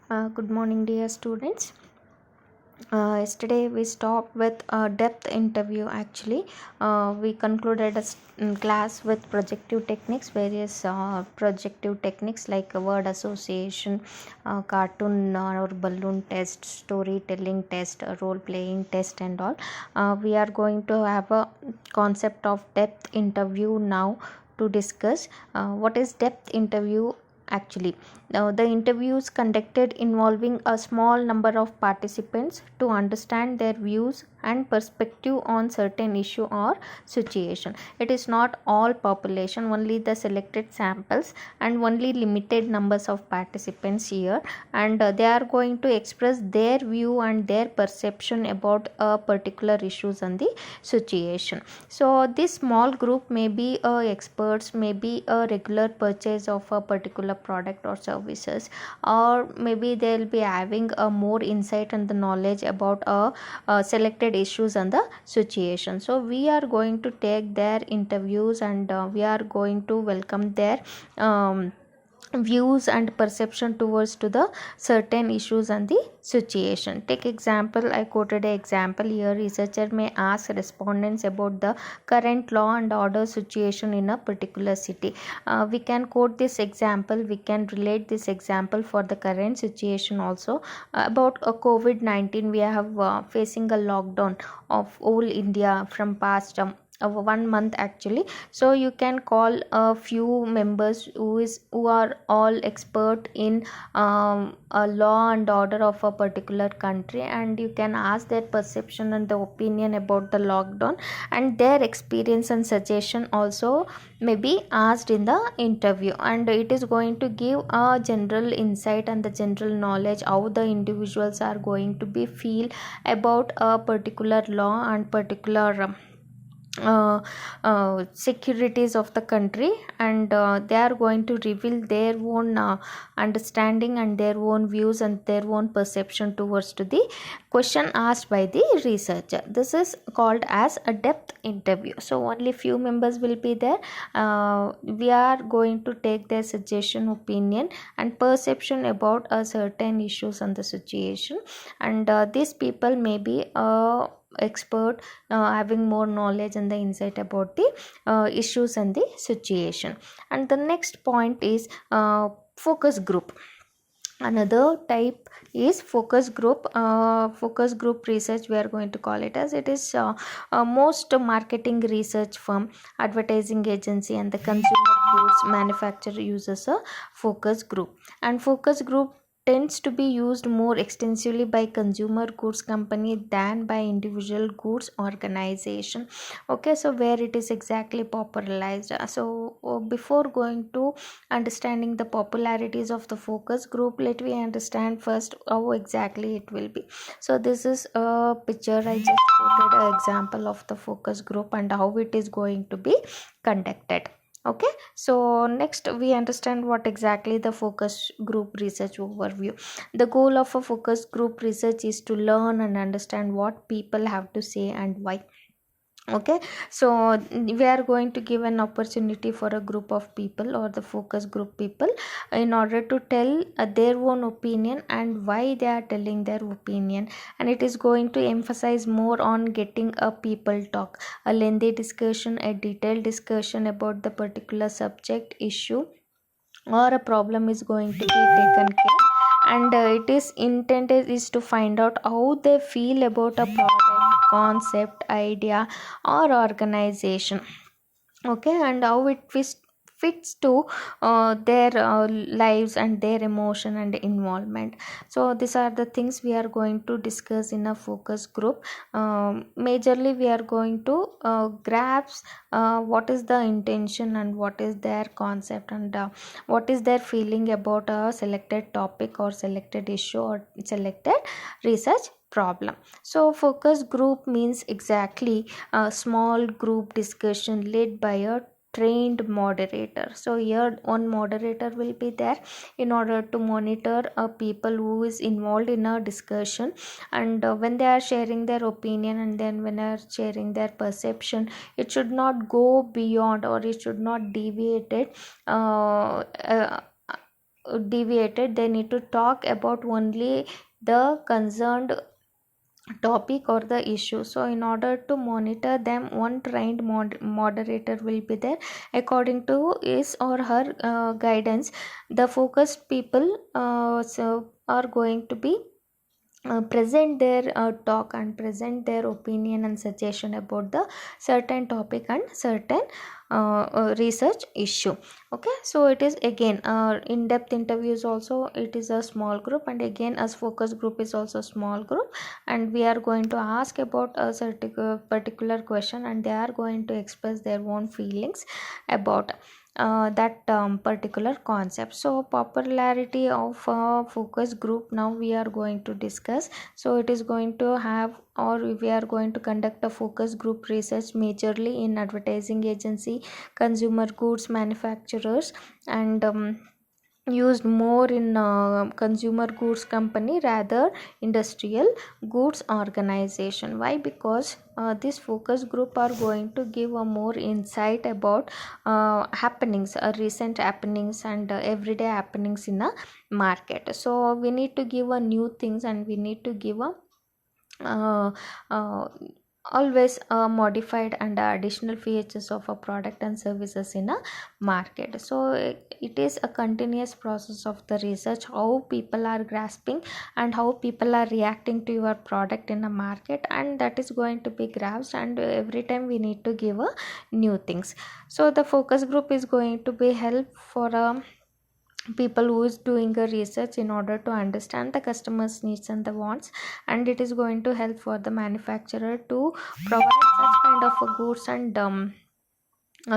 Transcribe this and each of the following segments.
Good morning, dear students. Yesterday we stopped with a depth interview. Actually, we concluded a class with projective techniques, various projective techniques like word association, cartoon or balloon test, storytelling test, role playing test, and all. We are going to have a concept of depth interview now to discuss. What is depth interview? Actually, now the interviews conducted involving a small number of participants to understand their views and perspective on certain issue or situation. It is not all population, only the selected samples and only limited numbers of participants here, and they are going to express their view and their perception about a particular issues and the situation. So this small group may be experts, may be a regular purchase of a particular product or services, or maybe they'll be having a more insight and the knowledge about a selected issues and the situation. So we are going to take their interviews, and we are going to welcome their views and perception towards to the certain issues and the situation. Take example, I quoted an example here. Researcher may ask respondents about the current law and order situation in a particular city. We can quote this example, we can relate this example for the current situation also. About COVID-19, we have facing a lockdown of whole India from past 1 month actually. So you can call a few members who are all expert in a law and order of a particular country, and you can ask their perception and the opinion about the lockdown, and their experience and suggestion also may be asked in the interview, and it is going to give a general insight and the general knowledge how the individuals are going to be feel about a particular law and particular securities of the country, and they are going to reveal their own understanding and their own views and their own perception towards to the question asked by the researcher. This is called as a depth interview. So only few members will be there. We are going to take their suggestion, opinion and perception about a certain issues and the situation, and these people may be expert, having more knowledge and the insight about the issues and the situation. And the next point is focus group. Another type is focus group. Focus group research, we are going to call it as, it is most marketing research firm, advertising agency and the consumer goods manufacturer uses a focus group, and focus group tends to be used more extensively by consumer goods company than by individual goods organization. Okay, so where it is exactly popularized. So before going to understanding the popularities of the focus group, let me understand first how exactly it will be. So this is a picture, I just quoted an example of the focus group and how it is going to be conducted. Okay, so next we understand what exactly the focus group research overview. The goal of a focus group research is to learn and understand what people have to say and why. Okay, so we are going to give an opportunity for a group of people or the focus group people in order to tell their own opinion and why they are telling their opinion, and it is going to emphasize more on getting a people talk, a lengthy discussion, a detailed discussion about the particular subject, issue or a problem is going to be taken care, and it is intended is to find out how they feel about a product, concept, idea or organization. Okay, and how it fits to their lives and their emotion and involvement. So these are the things we are going to discuss in a focus group. Majorly we are going to grasp what is the intention and what is their concept, and what is their feeling about a selected topic or selected issue or selected research problem. So focus group means exactly a small group discussion led by a trained moderator. So here one moderator will be there in order to monitor people who is involved in a discussion, and when they are sharing their opinion and then when they are sharing their perception, it should not go beyond or it should not deviate it deviated. They need to talk about only the concerned topic or the issue. So in order to monitor them, one trained moderator will be there. According to his or her guidance, the focused people are going to be present their talk and present their opinion and suggestion about the certain topic and certain research issue. Okay, so it is again in-depth interviews also, it is a small group, and again as focus group is also small group, and we are going to ask about a certain particular question, and they are going to express their own feelings about that particular concept. So popularity of focus group, now we are going to discuss. So it is going to have, or we are going to conduct a focus group research majorly in advertising agency, consumer goods manufacturers, and used more in consumer goods company rather industrial goods organization. Why? Because this focus group are going to give a more insight about happenings, recent happenings, and everyday happenings in a market. So we need to give a new things, and we need to give a uh, uh, always modified and additional features of a product and services in a market. So it is a continuous process of the research, how people are grasping and how people are reacting to your product in a market, and that is going to be grasped, and every time we need to give a new things. So the focus group is going to be help for a people who is doing a research in order to understand the customers needs and the wants, and it is going to help for the manufacturer to provide such kind of a goods and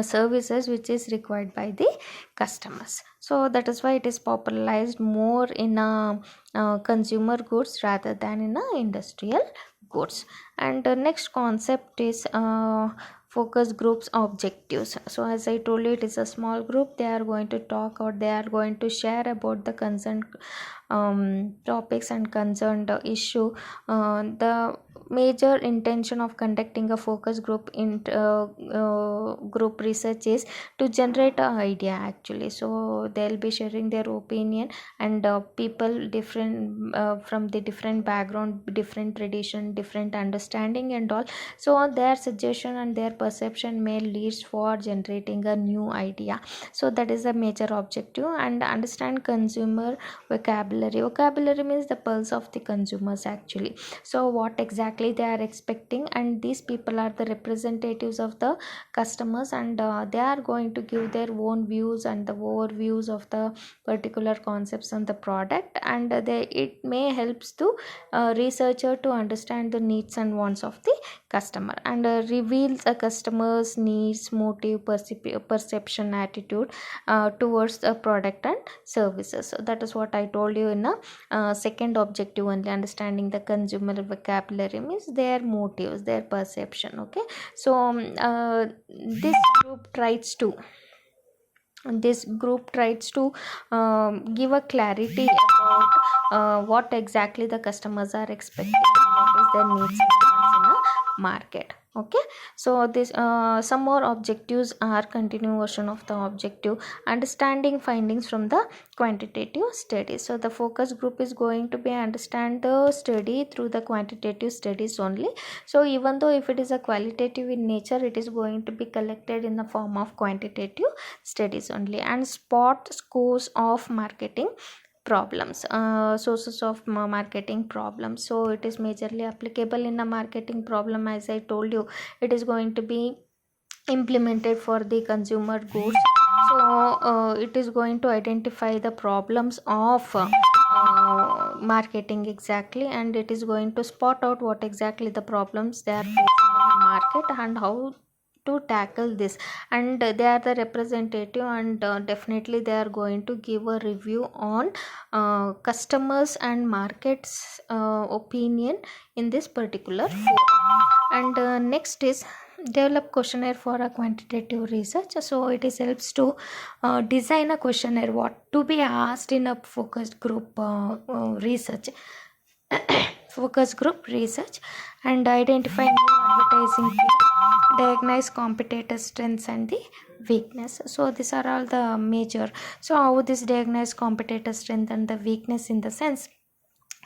services which is required by the customers. So that is why it is popularized more in consumer goods rather than in industrial goods. And the next concept is focus groups objectives. So as I told you, it is a small group. They are going to talk, or they are going to share about the concerned topics and concerned issue. The major intention of conducting a focus group in group research is to generate an idea actually. So they'll be sharing their opinion, and people different from the different background, different tradition, different understanding and all. So their suggestion and their perception may leads for generating a new idea. So that is a major objective. And understand consumer vocabulary means the pulse of the consumers actually. So what exactly they are expecting, and these people are the representatives of the customers, and they are going to give their own views and the overviews of the particular concepts on the product, and it may helps to researcher to understand the needs and wants of the customer, and reveals a customer's needs, motive, perception, attitude towards the product and services. So that is what I told you in a second objective only. Understanding the consumer vocabulary means their motives, their perception. Okay, so this group tries to give a clarity about what exactly the customers are expecting, what is their needs and wants in a market. Okay, so this some more objectives are continuation of the objective, understanding findings from the quantitative studies. So the focus group is going to be understand the study through the quantitative studies only. So even though if it is a qualitative in nature, it is going to be collected in the form of quantitative studies only. And spot scores of marketing problems, sources of marketing problems. So it is majorly applicable in a marketing problem. As I told you, it is going to be implemented for the consumer goods. So it is going to identify the problems of marketing exactly, and it is going to spot out what exactly the problems they are facing in the market and how to tackle this. And they are the representative, and definitely they are going to give a review on customers and markets opinion in this particular forum. And next is develop questionnaire for a quantitative research. So it is helps to design a questionnaire what to be asked in a focus group research focus group research, and identify new advertising diagnose competitor strengths and the weakness. So these are all the major. So how this diagnose competitor strength and the weakness in the sense,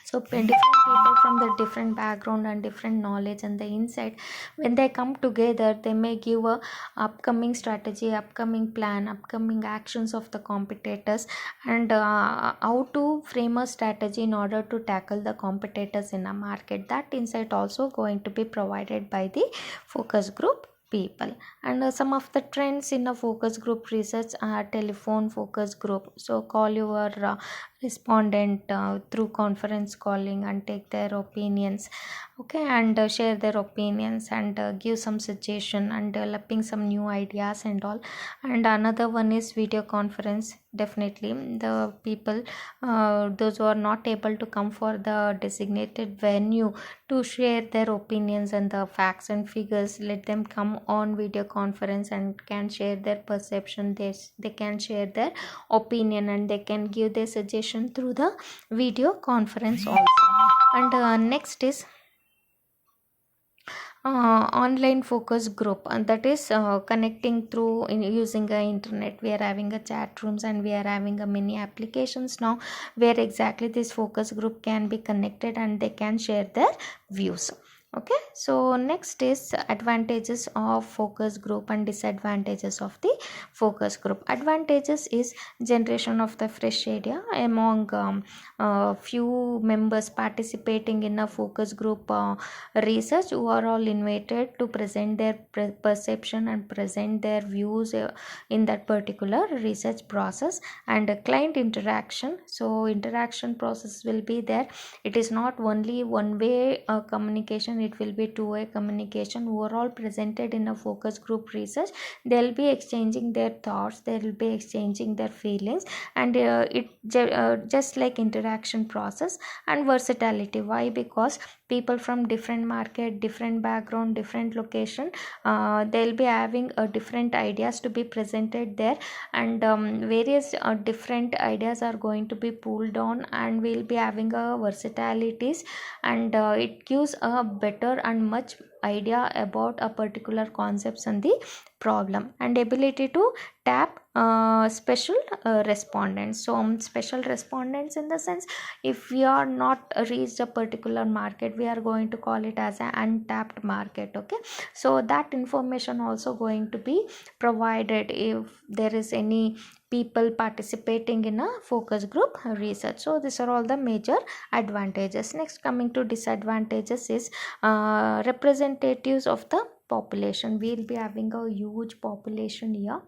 so different people from the different background and different knowledge and the insight, when they come together, they may give a upcoming strategy, upcoming plan, upcoming actions of the competitors, and how to frame a strategy in order to tackle the competitors in a market. That insight also going to be provided by the focus group people. And some of the trends in a focus group research are telephone focus group. So call your respondent through conference calling and take their opinions, okay, and share their opinions and give some suggestion and developing some new ideas and all. And another one is video conference. Definitely the people, those who are not able to come for the designated venue to share their opinions and the facts and figures, let them come on video conference and can share their perception. They can share their opinion and they can give their suggestion through the video conference also. And next is online focus group, and that is connecting through using the internet. We are having a chat rooms and we are having a many applications now where exactly this focus group can be connected and they can share their views. Okay, so next is advantages of focus group and disadvantages of the focus group. Advantages is generation of the fresh idea among few members participating in a focus group research, who are all invited to present their perception and present their views in that particular research process. And client interaction, so interaction process will be there. It is not only one way communication, it will be two-way communication. Overall presented in a focus group research, they'll be exchanging their thoughts, they'll be exchanging their feelings, and just like interaction process. And versatility, why? Because people from different market, different background, different location, they'll be having different ideas to be presented there, and various different ideas are going to be pulled on, and we'll be having a versatilities, and it gives a better and much idea about a particular concepts and the problem. And ability to tap special respondents. So special respondents in the sense, if we are not reached a particular market, we are going to call it as an untapped market. Okay, so that information also going to be provided if there is any people participating in a focus group research. So these are all the major advantages. Next, coming to disadvantages is representatives of the population. We'll be having a huge population here,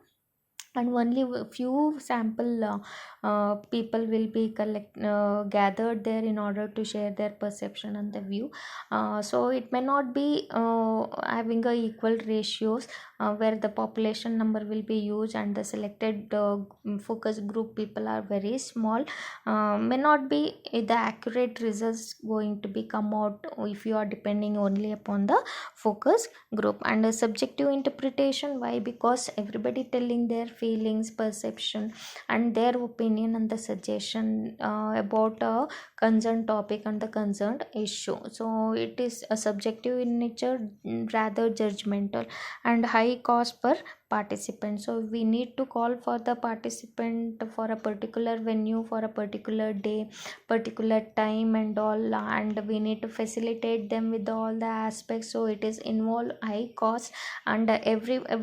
and only a few sample people will be gathered there in order to share their perception and the view. So it may not be having a equal ratios, where the population number will be huge and the selected focus group people are very small. May not be the accurate results going to be come out if you are depending only upon the focus group. And a subjective interpretation, why? Because everybody telling their feelings, perception and their opinion and the suggestion about a concerned topic and the concerned issue. So it is a subjective in nature, rather judgmental. And high cost per participant, so we need to call for the participant for a particular venue, for a particular day, particular time and all, and we need to facilitate them with all the aspects. So it is involve high cost, and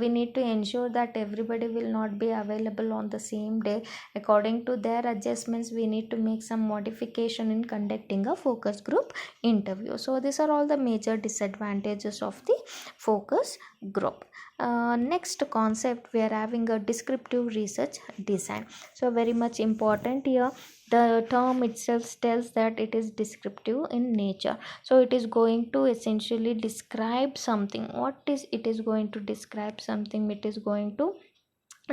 we need to ensure that everybody will not be available on the same day. According to their adjustments, we need to make some modification in conducting a focus group interview. So these are all the major disadvantages of the focus group. Next concept, we are having a descriptive research design. So very much important here, the term itself tells that it is descriptive in nature. So it is going to essentially describe something. What is it? Is going to describe something. It is going to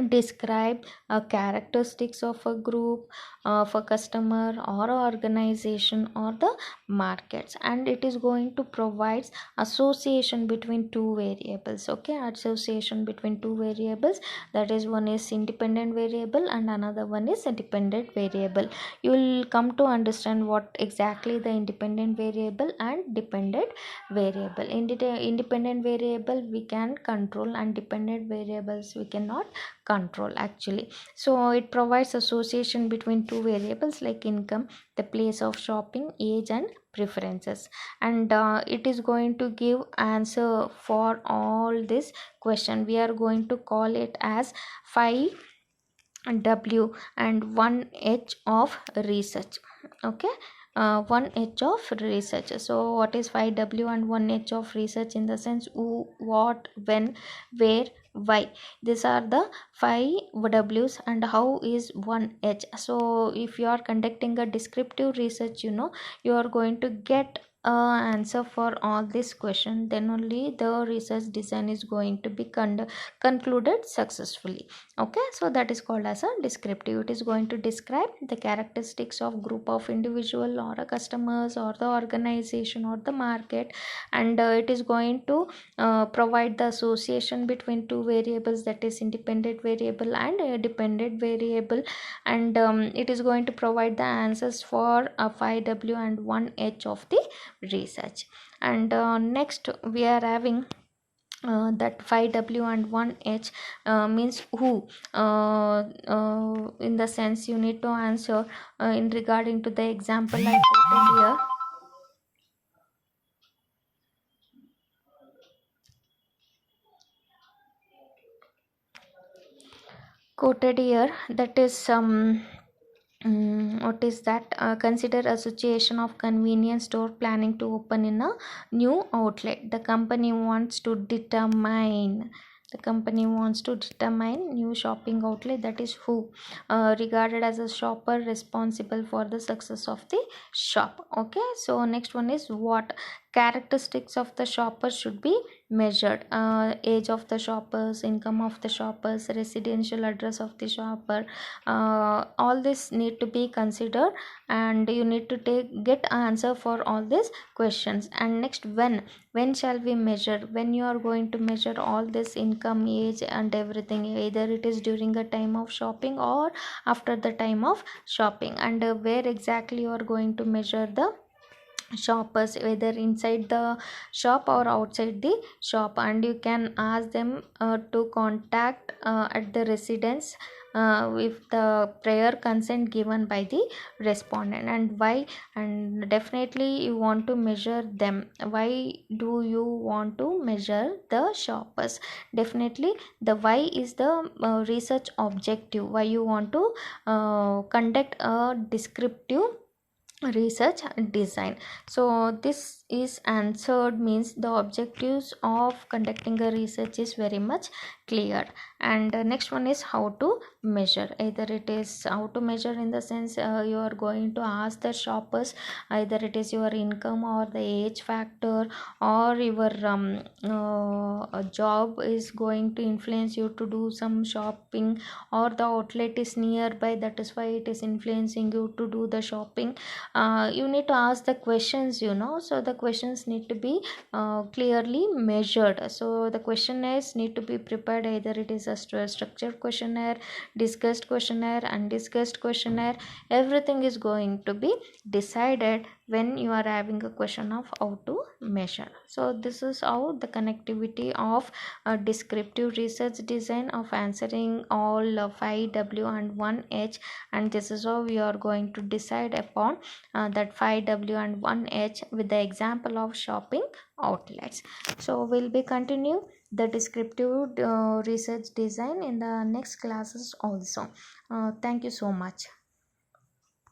describe characteristics of a group, of a customer or a organization or the markets, and it is going to provide association between two variables. Okay, association between two variables, that is, one is independent variable and another one is a dependent variable. You will come to understand what exactly the independent variable and dependent variable. Independent variable we can control and dependent variables we cannot control actually. So it provides association between two variables like income, the place of shopping, age and preferences, and it is going to give answer for all this question. We are going to call it as 5W and 1H of research. Okay, 1H of research. So what is 5W and 1H of research? In the sense who, what, when, where, why. These are the 5Ws and how is 1H. So if you are conducting a descriptive research, you are going to get answer for all this question, then only the research design is going to be concluded successfully. Okay, so that is called as a descriptive. It is going to describe the characteristics of group of individual or a customers or the organization or the market, and it is going to provide the association between two variables, that is independent variable and a dependent variable, and it is going to provide the answers for 5W and 1H of the research. And next we are having that 5W and 1H means who, in the sense you need to answer in regarding to the example I quoted here. That is what is that? Consider association of convenience store planning to open in a new outlet. The company wants to determine new shopping outlet, that is who, regarded as a shopper responsible for the success of the shop. Okay, so next one is what. Characteristics of the shopper should be measured. Age of the shoppers, income of the shoppers, residential address of the shopper, all this need to be considered, and you need to get answer for all these questions. And next, when shall we measure? When you are going to measure all this income, age and everything, either it is during a time of shopping or after the time of shopping. And where exactly you are going to measure the shoppers, whether inside the shop or outside the shop, and you can ask them to contact at the residence with the prior consent given by the respondent. And why? And definitely you want to measure them. Why do you want to measure the shoppers? Definitely the why is the research objective, why you want to conduct a descriptive research design. So this is answered, means the objectives of conducting a research is very much clear. And next one is how to measure. Either it is how to measure in the sense you are going to ask the shoppers, either it is your income or the age factor, or your job is going to influence you to do some shopping, or the outlet is nearby, that is why it is influencing you to do the shopping. You need to ask the questions, so the questions need to be clearly measured. So the questionnaires need to be prepared, either it is a structured questionnaire, discussed questionnaire, undiscussed questionnaire. Everything is going to be decided when you are having a question of how to measure. So this is how the connectivity of descriptive research design of answering all 5W and 1H, and this is how we are going to decide upon that 5W and 1H with the example of shopping outlets. So we'll be continue the descriptive research design in the next classes also. Thank you so much.